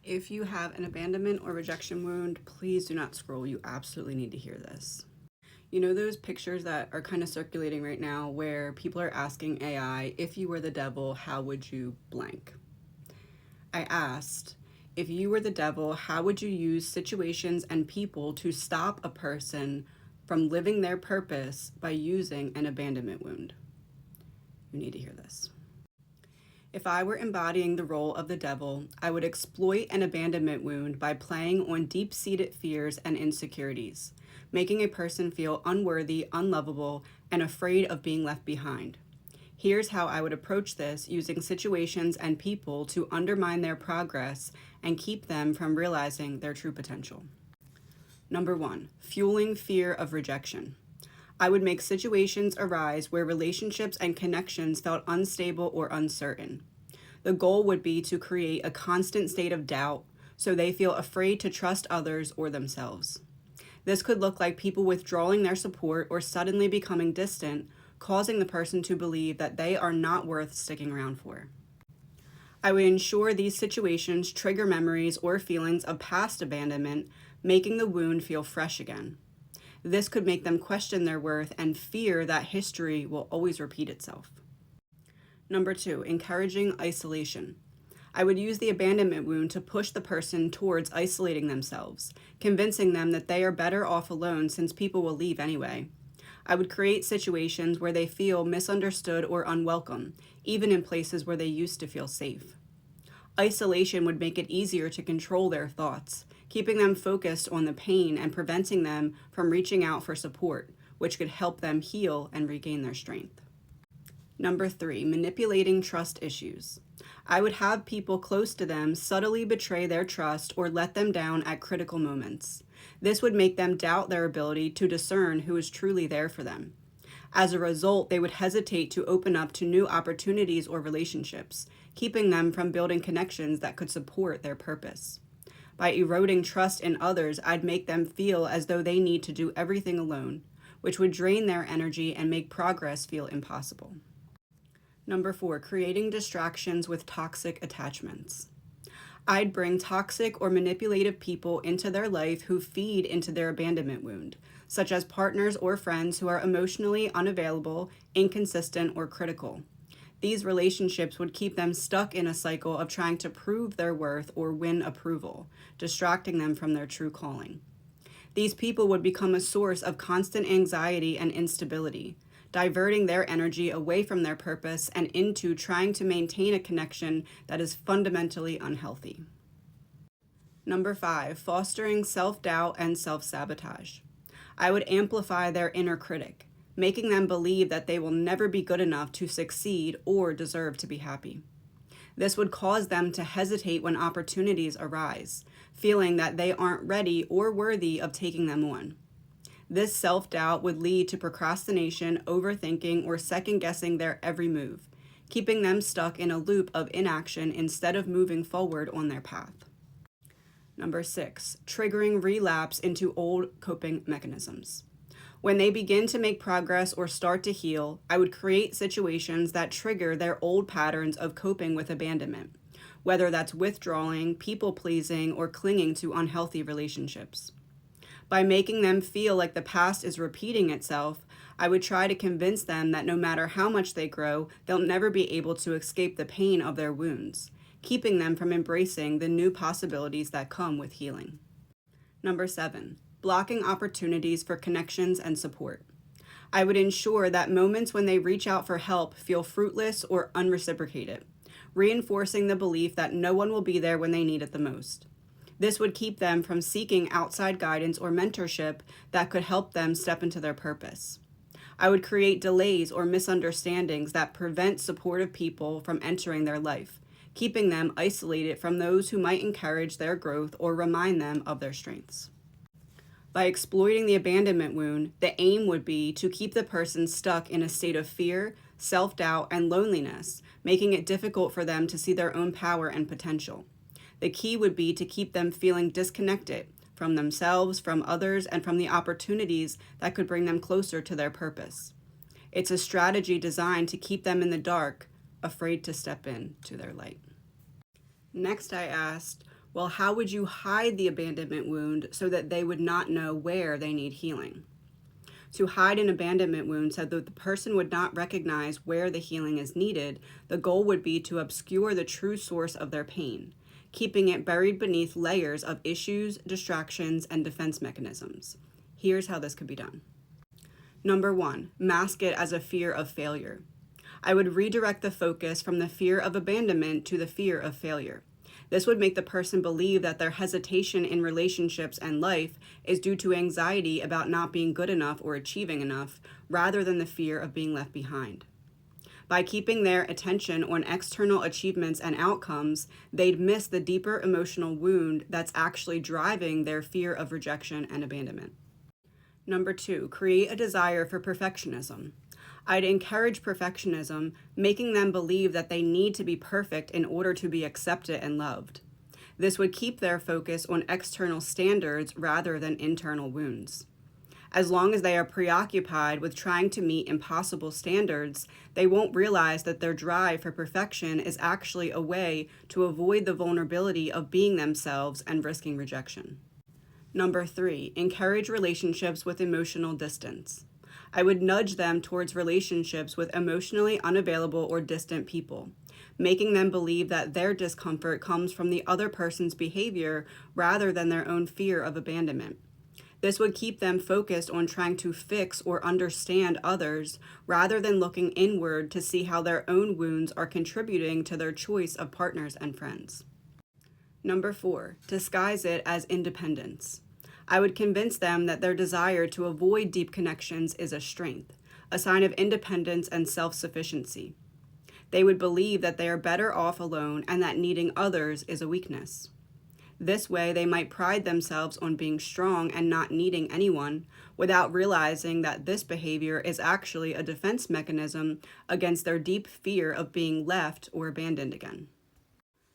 If you have an abandonment or rejection wound, please do not scroll. You absolutely need to hear this. You know those pictures that are kind of circulating right now where people are asking AI, if you were the devil, how would you blank? I asked, if you were the devil, how would you use situations and people to stop a person from living their purpose by using an abandonment wound? You need to hear this. If I were embodying the role of the devil, I would exploit an abandonment wound by playing on deep-seated fears and insecurities, making a person feel unworthy, unlovable, and afraid of being left behind. Here's how I would approach this using situations and people to undermine their progress and keep them from realizing their true potential. Number 1, fueling fear of rejection. I would make situations arise where relationships and connections felt unstable or uncertain. The goal would be to create a constant state of doubt so they feel afraid to trust others or themselves. This could look like people withdrawing their support or suddenly becoming distant, causing the person to believe that they are not worth sticking around for. I would ensure these situations trigger memories or feelings of past abandonment, making the wound feel fresh again. This could make them question their worth and fear that history will always repeat itself. Number 2, encouraging isolation. I would use the abandonment wound to push the person towards isolating themselves, convincing them that they are better off alone since people will leave anyway. I would create situations where they feel misunderstood or unwelcome, even in places where they used to feel safe. Isolation would make it easier to control their thoughts, keeping them focused on the pain and preventing them from reaching out for support, which could help them heal and regain their strength. Number 3, manipulating trust issues. I would have people close to them subtly betray their trust or let them down at critical moments. This would make them doubt their ability to discern who is truly there for them. As a result, they would hesitate to open up to new opportunities or relationships, keeping them from building connections that could support their purpose. By eroding trust in others, I'd make them feel as though they need to do everything alone, which would drain their energy and make progress feel impossible. Number 4, creating distractions with toxic attachments. I'd bring toxic or manipulative people into their life who feed into their abandonment wound, such as partners or friends who are emotionally unavailable, inconsistent, or critical. These relationships would keep them stuck in a cycle of trying to prove their worth or win approval, distracting them from their true calling. These people would become a source of constant anxiety and instability, diverting their energy away from their purpose and into trying to maintain a connection that is fundamentally unhealthy. Number 5, fostering self-doubt and self-sabotage. I would amplify their inner critic, making them believe that they will never be good enough to succeed or deserve to be happy. This would cause them to hesitate when opportunities arise, feeling that they aren't ready or worthy of taking them on. This self-doubt would lead to procrastination, overthinking, or second-guessing their every move, keeping them stuck in a loop of inaction instead of moving forward on their path. Number 6, triggering relapse into old coping mechanisms. When they begin to make progress or start to heal, I would create situations that trigger their old patterns of coping with abandonment, whether that's withdrawing, people-pleasing, or clinging to unhealthy relationships. By making them feel like the past is repeating itself, I would try to convince them that no matter how much they grow, they'll never be able to escape the pain of their wounds, keeping them from embracing the new possibilities that come with healing. Number 7, blocking opportunities for connections and support. I would ensure that moments when they reach out for help feel fruitless or unreciprocated, reinforcing the belief that no one will be there when they need it the most. This would keep them from seeking outside guidance or mentorship that could help them step into their purpose. I would create delays or misunderstandings that prevent supportive people from entering their life, keeping them isolated from those who might encourage their growth or remind them of their strengths. By exploiting the abandonment wound, the aim would be to keep the person stuck in a state of fear, self-doubt, and loneliness, making it difficult for them to see their own power and potential. The key would be to keep them feeling disconnected from themselves, from others, and from the opportunities that could bring them closer to their purpose. It's a strategy designed to keep them in the dark, afraid to step into their light. Next, I asked, Well, how would you hide the abandonment wound so that they would not know where they need healing? To hide an abandonment wound so that the person would not recognize where the healing is needed, the goal would be to obscure the true source of their pain, keeping it buried beneath layers of issues, distractions, and defense mechanisms. Here's how this could be done. Number 1, mask it as a fear of failure. I would redirect the focus from the fear of abandonment to the fear of failure. This would make the person believe that their hesitation in relationships and life is due to anxiety about not being good enough or achieving enough, rather than the fear of being left behind. By keeping their attention on external achievements and outcomes, they'd miss the deeper emotional wound that's actually driving their fear of rejection and abandonment. Number 2, create a desire for perfectionism. I'd encourage perfectionism, making them believe that they need to be perfect in order to be accepted and loved. This would keep their focus on external standards rather than internal wounds. As long as they are preoccupied with trying to meet impossible standards, they won't realize that their drive for perfection is actually a way to avoid the vulnerability of being themselves and risking rejection. Number 3, encourage relationships with emotional distance. I would nudge them towards relationships with emotionally unavailable or distant people, making them believe that their discomfort comes from the other person's behavior rather than their own fear of abandonment. This would keep them focused on trying to fix or understand others rather than looking inward to see how their own wounds are contributing to their choice of partners and friends. Number 4, disguise it as independence. I would convince them that their desire to avoid deep connections is a strength, a sign of independence and self-sufficiency. They would believe that they are better off alone and that needing others is a weakness. This way, they might pride themselves on being strong and not needing anyone, without realizing that this behavior is actually a defense mechanism against their deep fear of being left or abandoned again.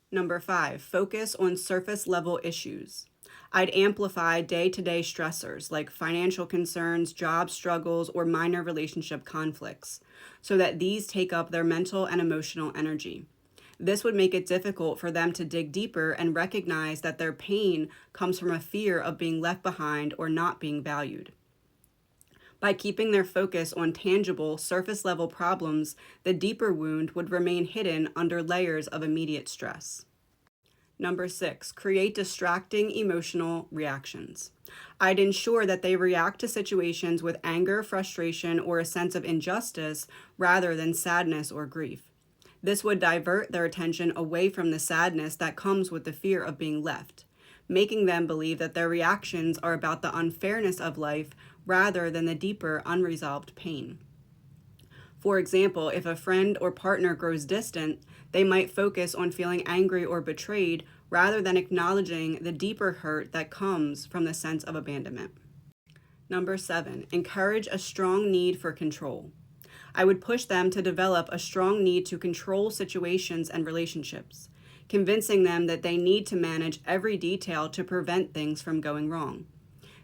Number 5, focus on surface-level issues. I'd amplify day-to-day stressors like financial concerns, job struggles, or minor relationship conflicts, so that these take up their mental and emotional energy. This would make it difficult for them to dig deeper and recognize that their pain comes from a fear of being left behind or not being valued. By keeping their focus on tangible, surface-level problems, the deeper wound would remain hidden under layers of immediate stress. Number 6, create distracting emotional reactions. I'd ensure that they react to situations with anger, frustration, or a sense of injustice rather than sadness or grief. This would divert their attention away from the sadness that comes with the fear of being left, making them believe that their reactions are about the unfairness of life rather than the deeper, unresolved pain. For example, if a friend or partner grows distant, they might focus on feeling angry or betrayed rather than acknowledging the deeper hurt that comes from the sense of abandonment. Number 7, encourage a strong need for control. I would push them to develop a strong need to control situations and relationships, convincing them that they need to manage every detail to prevent things from going wrong.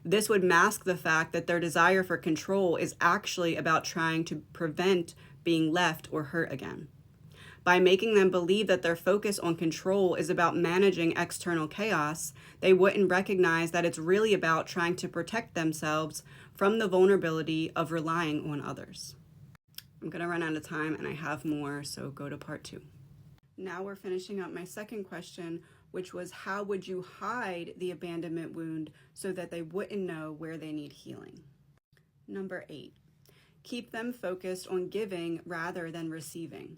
This would mask the fact that their desire for control is actually about trying to prevent being left or hurt again. By making them believe that their focus on control is about managing external chaos, they wouldn't recognize that it's really about trying to protect themselves from the vulnerability of relying on others. I'm going to run out of time and I have more, so go to part 2. Now we're finishing up my second question, which was how would you hide the abandonment wound so that they wouldn't know where they need healing? Number 8, keep them focused on giving rather than receiving.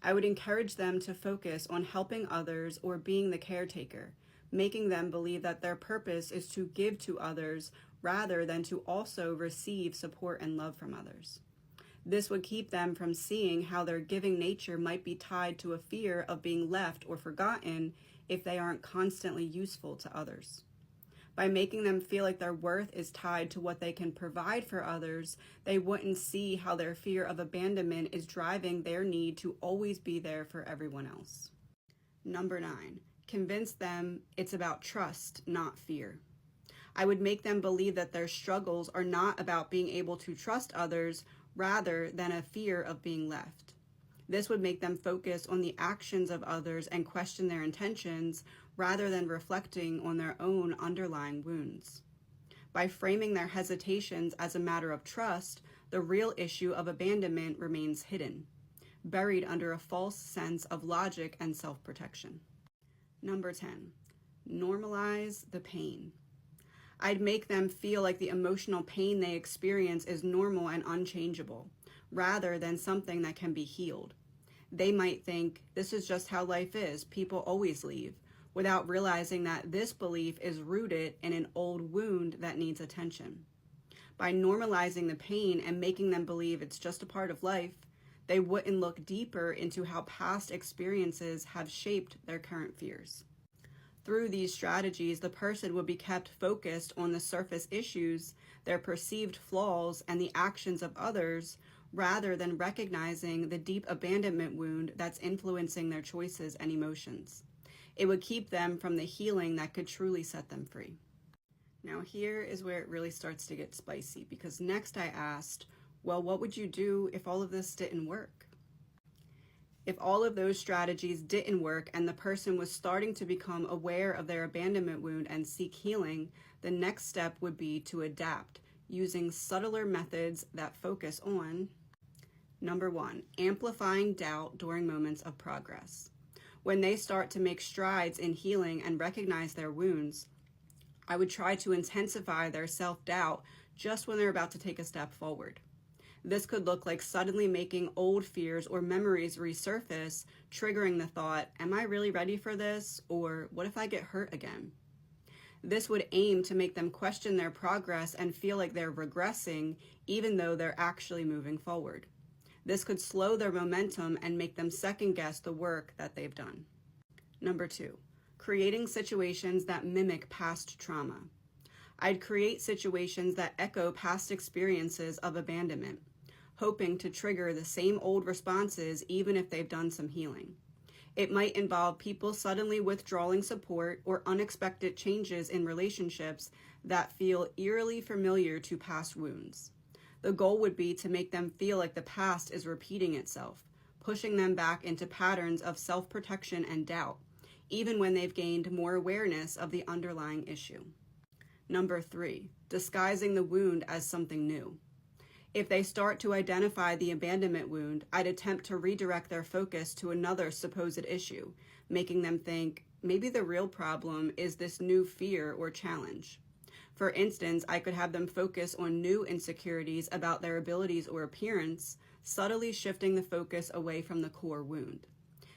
I would encourage them to focus on helping others or being the caretaker, making them believe that their purpose is to give to others rather than to also receive support and love from others. This would keep them from seeing how their giving nature might be tied to a fear of being left or forgotten if they aren't constantly useful to others. By making them feel like their worth is tied to what they can provide for others, they wouldn't see how their fear of abandonment is driving their need to always be there for everyone else. Number 9, convince them it's about trust, not fear. I would make them believe that their struggles are not about being able to trust others rather than a fear of being left. This would make them focus on the actions of others and question their intentions rather than reflecting on their own underlying wounds. By framing their hesitations as a matter of trust, the real issue of abandonment remains hidden, buried under a false sense of logic and self-protection. Number 10, normalize the pain. I'd make them feel like the emotional pain they experience is normal and unchangeable, rather than something that can be healed. They might think, this is just how life is, people always leave, without realizing that this belief is rooted in an old wound that needs attention. By normalizing the pain and making them believe it's just a part of life, they wouldn't look deeper into how past experiences have shaped their current fears. Through these strategies, the person would be kept focused on the surface issues, their perceived flaws, and the actions of others, rather than recognizing the deep abandonment wound that's influencing their choices and emotions. It would keep them from the healing that could truly set them free. Now here is where it really starts to get spicy, because next I asked, well, what would you do if all of this didn't work? If all of those strategies didn't work and the person was starting to become aware of their abandonment wound and seek healing, the next step would be to adapt, using subtler methods that focus on, number 1, amplifying doubt during moments of progress. When they start to make strides in healing and recognize their wounds, I would try to intensify their self-doubt just when they're about to take a step forward. This could look like suddenly making old fears or memories resurface, triggering the thought, am I really ready for this? Or what if I get hurt again? This would aim to make them question their progress and feel like they're regressing, even though they're actually moving forward. This could slow their momentum and make them second-guess the work that they've done. Number 2, creating situations that mimic past trauma. I'd create situations that echo past experiences of abandonment, hoping to trigger the same old responses even if they've done some healing. It might involve people suddenly withdrawing support or unexpected changes in relationships that feel eerily familiar to past wounds. The goal would be to make them feel like the past is repeating itself, pushing them back into patterns of self-protection and doubt, even when they've gained more awareness of the underlying issue. Number 3, disguising the wound as something new. If they start to identify the abandonment wound, I'd attempt to redirect their focus to another supposed issue, making them think, maybe the real problem is this new fear or challenge. For instance, I could have them focus on new insecurities about their abilities or appearance, subtly shifting the focus away from the core wound.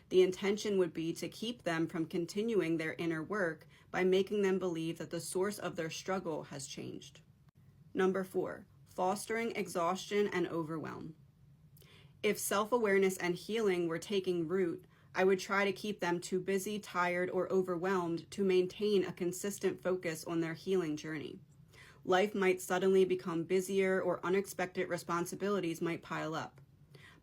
The intention would be to keep them from continuing their inner work by making them believe that the source of their struggle has changed. Number 4, fostering exhaustion and overwhelm. If self-awareness and healing were taking root, I would try to keep them too busy, tired, or overwhelmed to maintain a consistent focus on their healing journey. Life might suddenly become busier or unexpected responsibilities might pile up.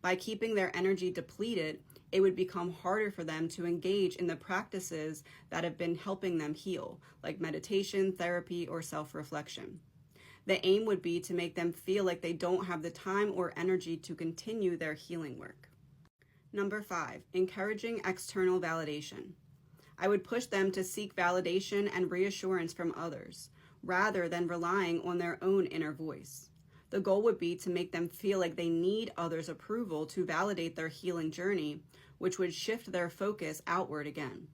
By keeping their energy depleted, it would become harder for them to engage in the practices that have been helping them heal, like meditation, therapy, or self-reflection. The aim would be to make them feel like they don't have the time or energy to continue their healing work. Number 5, encouraging external validation. I would push them to seek validation and reassurance from others, rather than relying on their own inner voice. The goal would be to make them feel like they need others' approval to validate their healing journey, which would shift their focus outward again.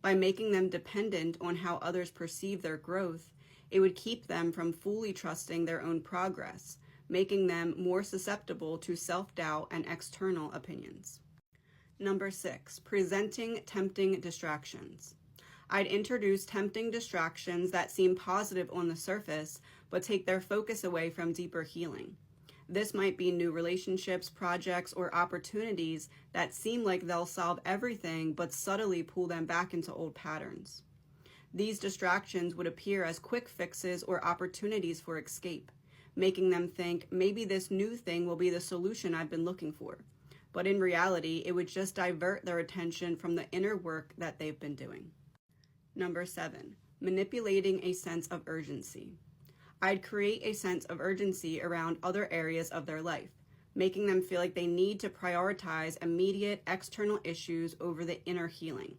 By making them dependent on how others perceive their growth, it would keep them from fully trusting their own progress, making them more susceptible to self-doubt and external opinions. Number 6, presenting tempting distractions. I'd introduce tempting distractions that seem positive on the surface, but take their focus away from deeper healing. This might be new relationships, projects, or opportunities that seem like they'll solve everything, but subtly pull them back into old patterns. These distractions would appear as quick fixes or opportunities for escape, making them think maybe this new thing will be the solution I've been looking for. But in reality, it would just divert their attention from the inner work that they've been doing. Number 7, manipulating a sense of urgency. I'd create a sense of urgency around other areas of their life, making them feel like they need to prioritize immediate external issues over the inner healing.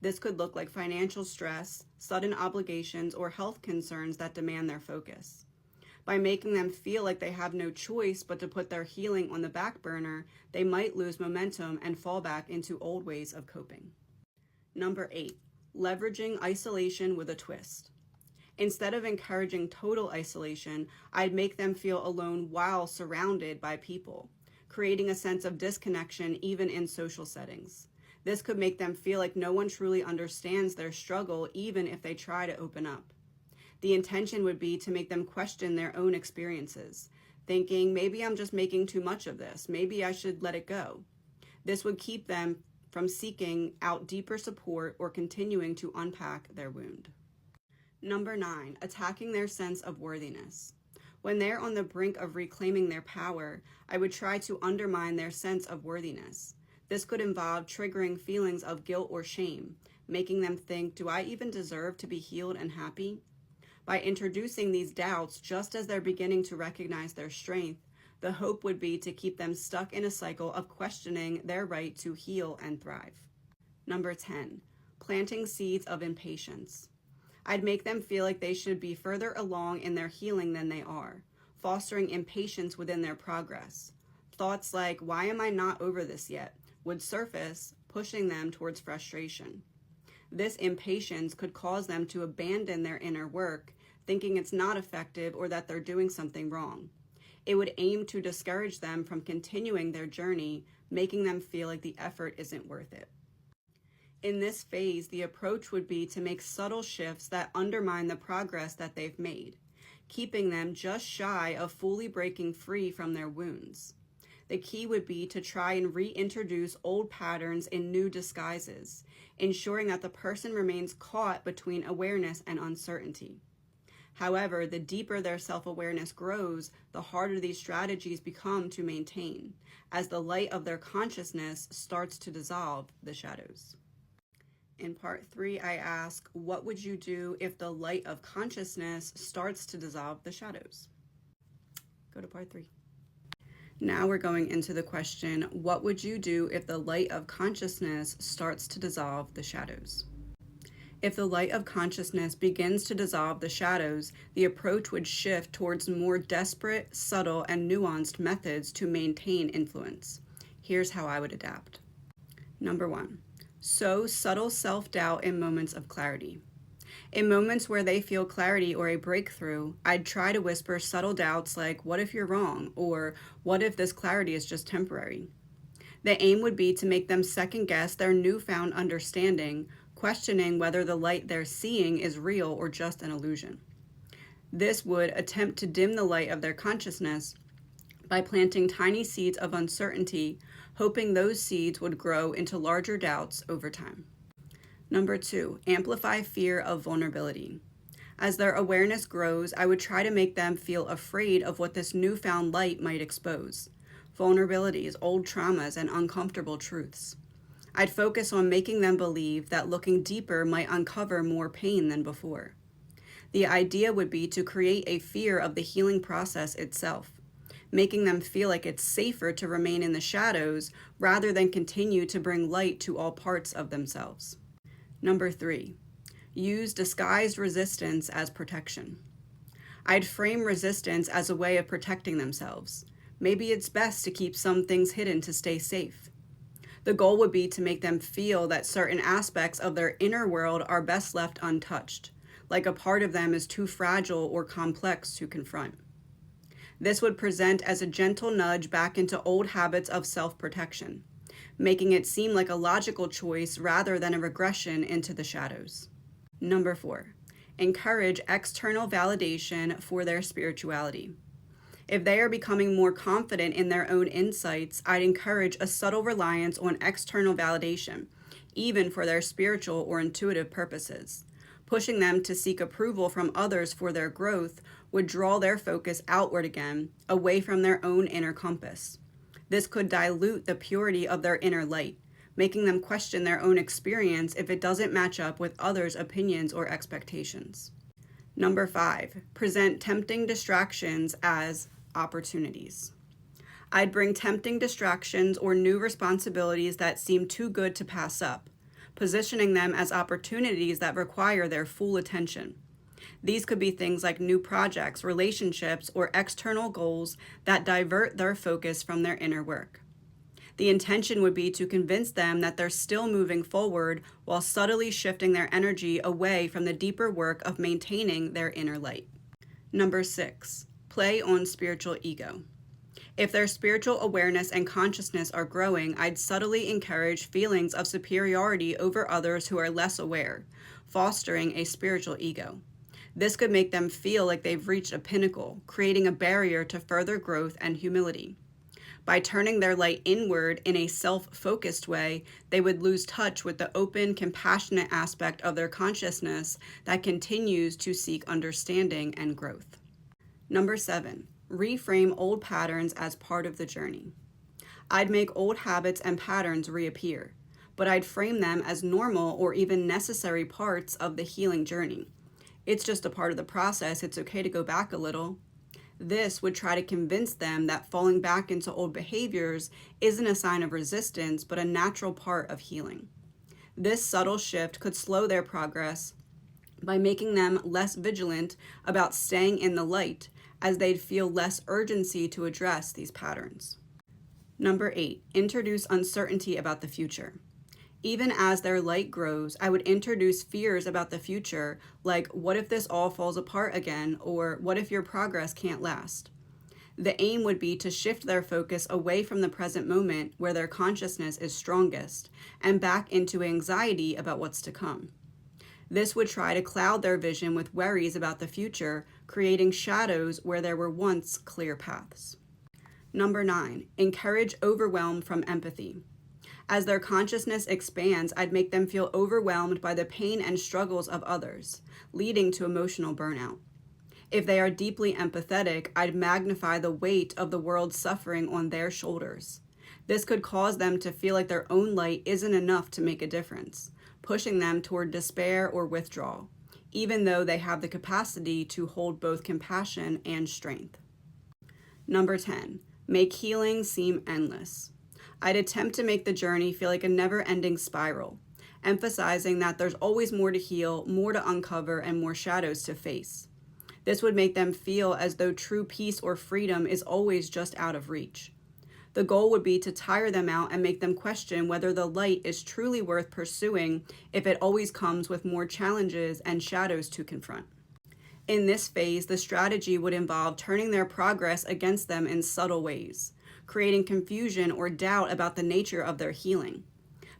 This could look like financial stress, sudden obligations, or health concerns that demand their focus. By making them feel like they have no choice but to put their healing on the back burner, they might lose momentum and fall back into old ways of coping. Number 8, leveraging isolation with a twist. Instead of encouraging total isolation, I'd make them feel alone while surrounded by people, creating a sense of disconnection even in social settings. This could make them feel like no one truly understands their struggle even if they try to open up. The intention would be to make them question their own experiences, thinking, maybe I'm just making too much of this, maybe I should let it go. This would keep them from seeking out deeper support or continuing to unpack their wound. Number 9, attacking their sense of worthiness. When they're on the brink of reclaiming their power, I would try to undermine their sense of worthiness. This could involve triggering feelings of guilt or shame, making them think, do I even deserve to be healed and happy? By introducing these doubts just as they're beginning to recognize their strength, the hope would be to keep them stuck in a cycle of questioning their right to heal and thrive. Number 10, planting seeds of impatience. I'd make them feel like they should be further along in their healing than they are, fostering impatience within their progress. Thoughts like, why am I not over this yet, would surface, pushing them towards frustration. This impatience could cause them to abandon their inner work, thinking it's not effective or that they're doing something wrong. It would aim to discourage them from continuing their journey, making them feel like the effort isn't worth it. In this phase, the approach would be to make subtle shifts that undermine the progress that they've made, keeping them just shy of fully breaking free from their wounds. The key would be to try and reintroduce old patterns in new disguises, ensuring that the person remains caught between awareness and uncertainty. However, the deeper their self-awareness grows, the harder these strategies become to maintain, as the light of their consciousness starts to dissolve the shadows. In part 3, I ask, what would you do if the light of consciousness starts to dissolve the shadows? Go to part 3. Now we're going into the question, what would you do if the light of consciousness starts to dissolve the shadows? If the light of consciousness begins to dissolve the shadows, the approach would shift towards more desperate, subtle, and nuanced methods to maintain influence. Here's how I would adapt. Number 1, sow subtle self-doubt in moments of clarity. In moments where they feel clarity or a breakthrough, I'd try to whisper subtle doubts like, what if you're wrong? Or what if this clarity is just temporary? The aim would be to make them second guess their newfound understanding, questioning whether the light they're seeing is real or just an illusion. This would attempt to dim the light of their consciousness by planting tiny seeds of uncertainty, hoping those seeds would grow into larger doubts over time. Number 2, amplify fear of vulnerability. As their awareness grows, I would try to make them feel afraid of what this newfound light might expose. Vulnerabilities, old traumas, and uncomfortable truths. I'd focus on making them believe that looking deeper might uncover more pain than before. The idea would be to create a fear of the healing process itself, making them feel like it's safer to remain in the shadows rather than continue to bring light to all parts of themselves. Number 3, use disguised resistance as protection. I'd frame resistance as a way of protecting themselves. Maybe it's best to keep some things hidden to stay safe. The goal would be to make them feel that certain aspects of their inner world are best left untouched, like a part of them is too fragile or complex to confront. This would present as a gentle nudge back into old habits of self-protection, making it seem like a logical choice rather than a regression into the shadows. Number 4, encourage external validation for their spirituality. If they are becoming more confident in their own insights, I'd encourage a subtle reliance on external validation, even for their spiritual or intuitive purposes. Pushing them to seek approval from others for their growth would draw their focus outward again, away from their own inner compass. This could dilute the purity of their inner light, making them question their own experience if it doesn't match up with others' opinions or expectations. Number 5, present tempting distractions as opportunities. I'd bring tempting distractions or new responsibilities that seem too good to pass up, positioning them as opportunities that require their full attention. These could be things like new projects, relationships, or external goals that divert their focus from their inner work. The intention would be to convince them that they're still moving forward while subtly shifting their energy away from the deeper work of maintaining their inner light. Number 6, play on spiritual ego. If their spiritual awareness and consciousness are growing, I'd subtly encourage feelings of superiority over others who are less aware, fostering a spiritual ego. This could make them feel like they've reached a pinnacle, creating a barrier to further growth and humility. By turning their light inward in a self-focused way, they would lose touch with the open, compassionate aspect of their consciousness that continues to seek understanding and growth. Number 7, reframe old patterns as part of the journey. I'd make old habits and patterns reappear, but I'd frame them as normal or even necessary parts of the healing journey. It's just a part of the process. It's okay to go back a little. This would try to convince them that falling back into old behaviors isn't a sign of resistance, but a natural part of healing. This subtle shift could slow their progress by making them less vigilant about staying in the light, as they'd feel less urgency to address these patterns. Number 8, introduce uncertainty about the future. Even as their light grows, I would introduce fears about the future, like what if this all falls apart again, or what if your progress can't last? The aim would be to shift their focus away from the present moment where their consciousness is strongest and back into anxiety about what's to come. This would try to cloud their vision with worries about the future, creating shadows where there were once clear paths. Number 9, encourage overwhelm from empathy. As their consciousness expands, I'd make them feel overwhelmed by the pain and struggles of others, leading to emotional burnout. If they are deeply empathetic, I'd magnify the weight of the world's suffering on their shoulders. This could cause them to feel like their own light isn't enough to make a difference, pushing them toward despair or withdrawal, even though they have the capacity to hold both compassion and strength. Number 10, make healing seem endless. I'd attempt to make the journey feel like a never-ending spiral, emphasizing that there's always more to heal, more to uncover, and more shadows to face. This would make them feel as though true peace or freedom is always just out of reach. The goal would be to tire them out and make them question whether the light is truly worth pursuing if it always comes with more challenges and shadows to confront. In this phase, the strategy would involve turning their progress against them in subtle ways, creating confusion or doubt about the nature of their healing.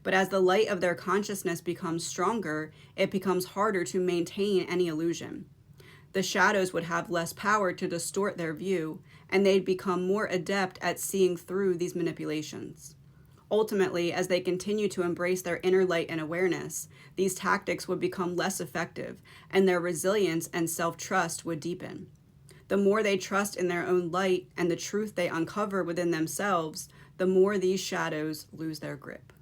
But as the light of their consciousness becomes stronger, it becomes harder to maintain any illusion. The shadows would have less power to distort their view, and they'd become more adept at seeing through these manipulations. Ultimately, as they continue to embrace their inner light and awareness, these tactics would become less effective, and their resilience and self-trust would deepen. The more they trust in their own light and the truth they uncover within themselves, the more these shadows lose their grip.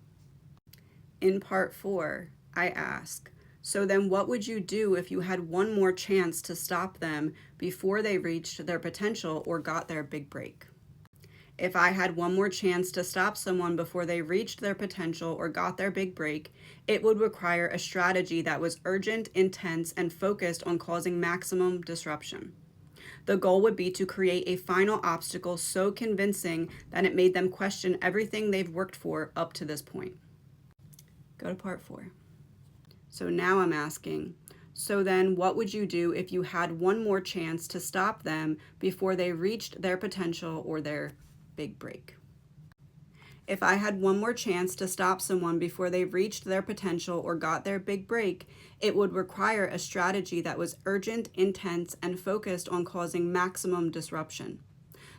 In part 4, I ask, so then what would you do if you had one more chance to stop them before they reached their potential or got their big break? If I had one more chance to stop someone before they reached their potential or got their big break, it would require a strategy that was urgent, intense, and focused on causing maximum disruption. The goal would be to create a final obstacle so convincing that it made them question everything they've worked for up to this point. Go to part 4. So now I'm asking, so then what would you do if you had one more chance to stop them before they reached their potential or their big break? If I had one more chance to stop someone before they reached their potential or got their big break, it would require a strategy that was urgent, intense, and focused on causing maximum disruption.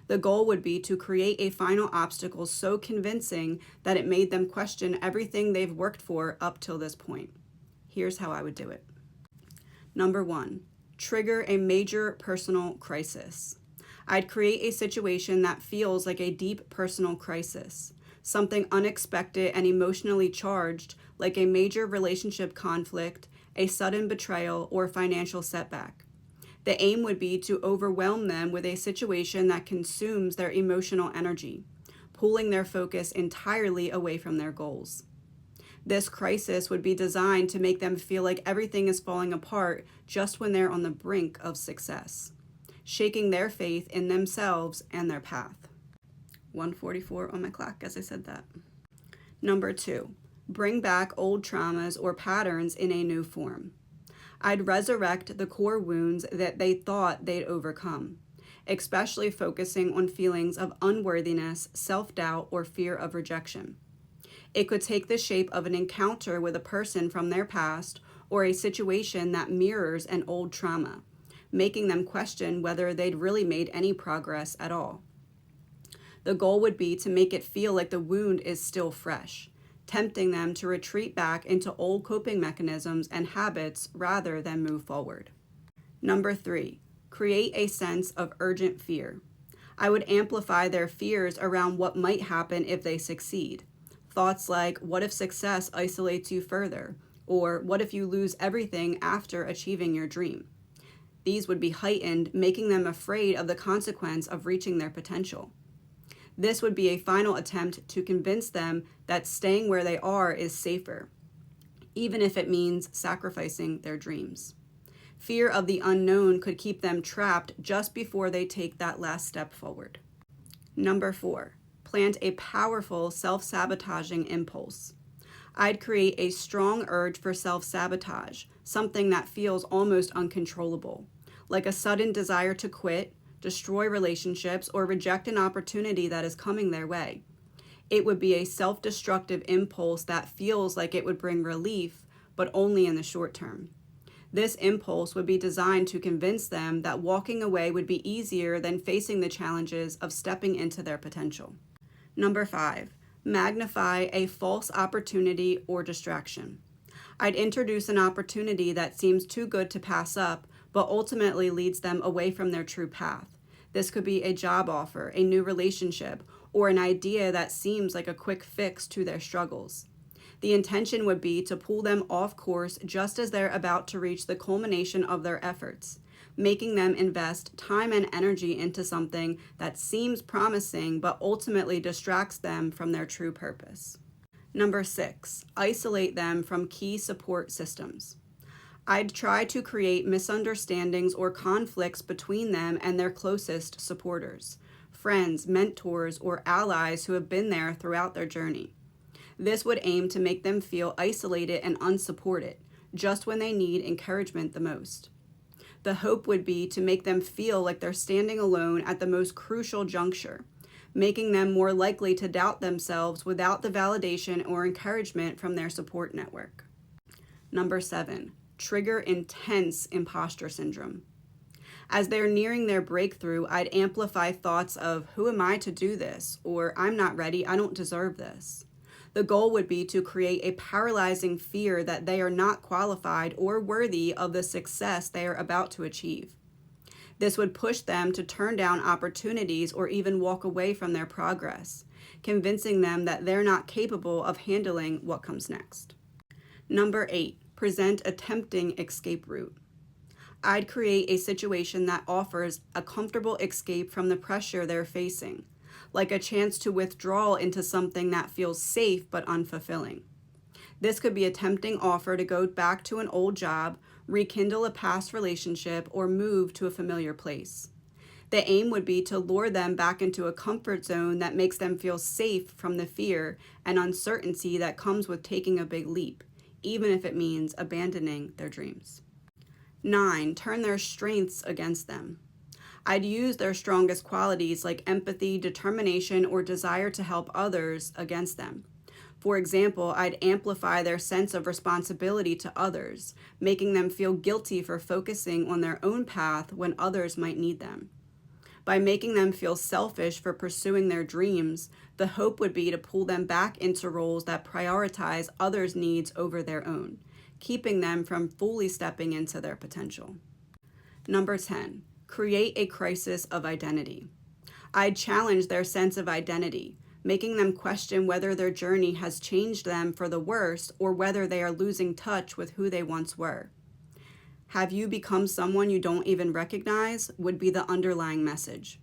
The goal would be to create a final obstacle so convincing that it made them question everything they've worked for up till this point. Here's how I would do it. Number 1, trigger a major personal crisis. I'd create a situation that feels like a deep personal crisis, something unexpected and emotionally charged, like a major relationship conflict, a sudden betrayal, or financial setback. The aim would be to overwhelm them with a situation that consumes their emotional energy, pulling their focus entirely away from their goals. This crisis would be designed to make them feel like everything is falling apart just when they're on the brink of success, shaking their faith in themselves and their path. 144 on my clock as I said that. Number 2, bring back old traumas or patterns in a new form. I'd resurrect the core wounds that they thought they'd overcome, especially focusing on feelings of unworthiness, self-doubt, or fear of rejection. It could take the shape of an encounter with a person from their past or a situation that mirrors an old trauma, making them question whether they'd really made any progress at all. The goal would be to make it feel like the wound is still fresh, tempting them to retreat back into old coping mechanisms and habits rather than move forward. Number 3, create a sense of urgent fear. I would amplify their fears around what might happen if they succeed. Thoughts like, what if success isolates you further? Or what if you lose everything after achieving your dream? These would be heightened, making them afraid of the consequence of reaching their potential. This would be a final attempt to convince them that staying where they are is safer, even if it means sacrificing their dreams. Fear of the unknown could keep them trapped just before they take that last step forward. Number 4, plant a powerful self-sabotaging impulse. I'd create a strong urge for self-sabotage, something that feels almost uncontrollable, like a sudden desire to quit, destroy relationships, or reject an opportunity that is coming their way. It would be a self-destructive impulse that feels like it would bring relief, but only in the short term. This impulse would be designed to convince them that walking away would be easier than facing the challenges of stepping into their potential. Number 5, magnify a false opportunity or distraction. I'd introduce an opportunity that seems too good to pass up, but ultimately leads them away from their true path. This could be a job offer, a new relationship, or an idea that seems like a quick fix to their struggles. The intention would be to pull them off course just as they're about to reach the culmination of their efforts, making them invest time and energy into something that seems promising but ultimately distracts them from their true purpose. Number 6, isolate them from key support systems. I'd try to create misunderstandings or conflicts between them and their closest supporters, friends, mentors, or allies who have been there throughout their journey. This would aim to make them feel isolated and unsupported, just when they need encouragement the most. The hope would be to make them feel like they're standing alone at the most crucial juncture, making them more likely to doubt themselves without the validation or encouragement from their support network. Number 7, trigger intense imposter syndrome. As they're nearing their breakthrough, I'd amplify thoughts of, who am I to do this? Or I'm not ready, I don't deserve this. The goal would be to create a paralyzing fear that they are not qualified or worthy of the success they are about to achieve. This would push them to turn down opportunities or even walk away from their progress, convincing them that they're not capable of handling what comes next. Number 8, present a tempting escape route. I'd create a situation that offers a comfortable escape from the pressure they're facing, like a chance to withdraw into something that feels safe but unfulfilling. This could be a tempting offer to go back to an old job, rekindle a past relationship, or move to a familiar place. The aim would be to lure them back into a comfort zone that makes them feel safe from the fear and uncertainty that comes with taking a big leap, even if it means abandoning their dreams. 9, turn their strengths against them. I'd use their strongest qualities like empathy, determination, or desire to help others against them. For example, I'd amplify their sense of responsibility to others, making them feel guilty for focusing on their own path when others might need them. By making them feel selfish for pursuing their dreams, the hope would be to pull them back into roles that prioritize others' needs over their own, keeping them from fully stepping into their potential. Number 10, create a crisis of identity. I'd challenge their sense of identity, making them question whether their journey has changed them for the worse or whether they are losing touch with who they once were. Have you become someone you don't even recognize? Would be the underlying message.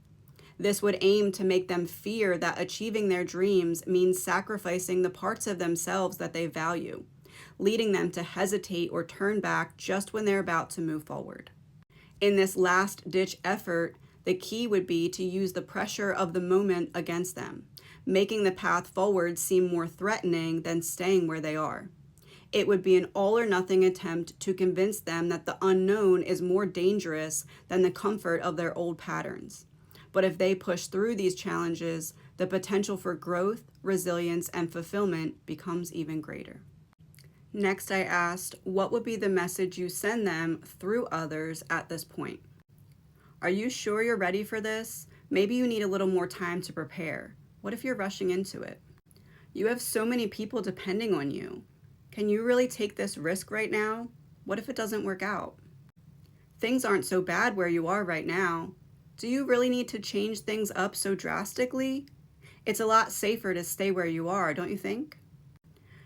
This would aim to make them fear that achieving their dreams means sacrificing the parts of themselves that they value, leading them to hesitate or turn back just when they're about to move forward. In this last-ditch effort, the key would be to use the pressure of the moment against them, making the path forward seem more threatening than staying where they are. It would be an all-or-nothing attempt to convince them that the unknown is more dangerous than the comfort of their old patterns. But if they push through these challenges, the potential for growth, resilience, and fulfillment becomes even greater. Next, I asked, what would be the message you send them through others at this point? Are you sure you're ready for this? Maybe you need a little more time to prepare. What if you're rushing into it? You have so many people depending on you. Can you really take this risk right now? What if it doesn't work out? Things aren't so bad where you are right now. Do you really need to change things up so drastically? It's a lot safer to stay where you are, don't you think?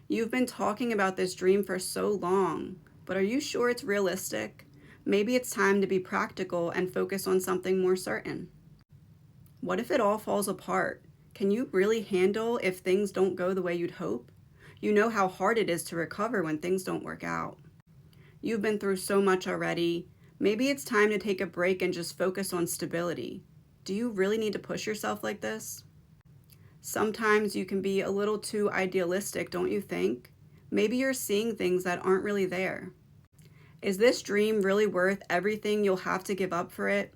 You've been talking about this dream for so long, but are you sure it's realistic? Maybe it's time to be practical and focus on something more certain. What if it all falls apart? Can you really handle if things don't go the way you'd hope? You know how hard it is to recover when things don't work out. You've been through so much already. Maybe it's time to take a break and just focus on stability. Do you really need to push yourself like this? Sometimes you can be a little too idealistic, don't you think? Maybe you're seeing things that aren't really there. Is this dream really worth everything you'll have to give up for it?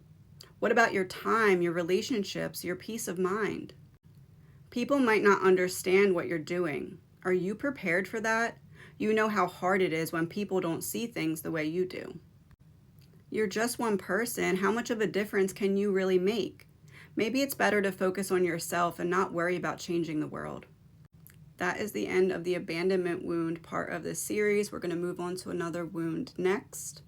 What about your time, your relationships, your peace of mind? People might not understand what you're doing. Are you prepared for that? You know how hard it is when people don't see things the way you do. You're just one person. How much of a difference can you really make? Maybe it's better to focus on yourself and not worry about changing the world. That is the end of the abandonment wound part of this series. We're going to move on to another wound next.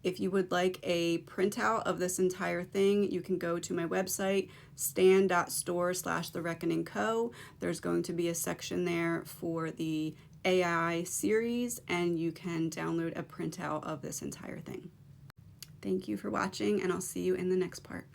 If you would like a printout of this entire thing, you can go to my website, stan.store/thereckoningco. There's going to be a section there for the AI series, and you can download a printout of this entire thing. Thank you for watching, and I'll see you in the next part.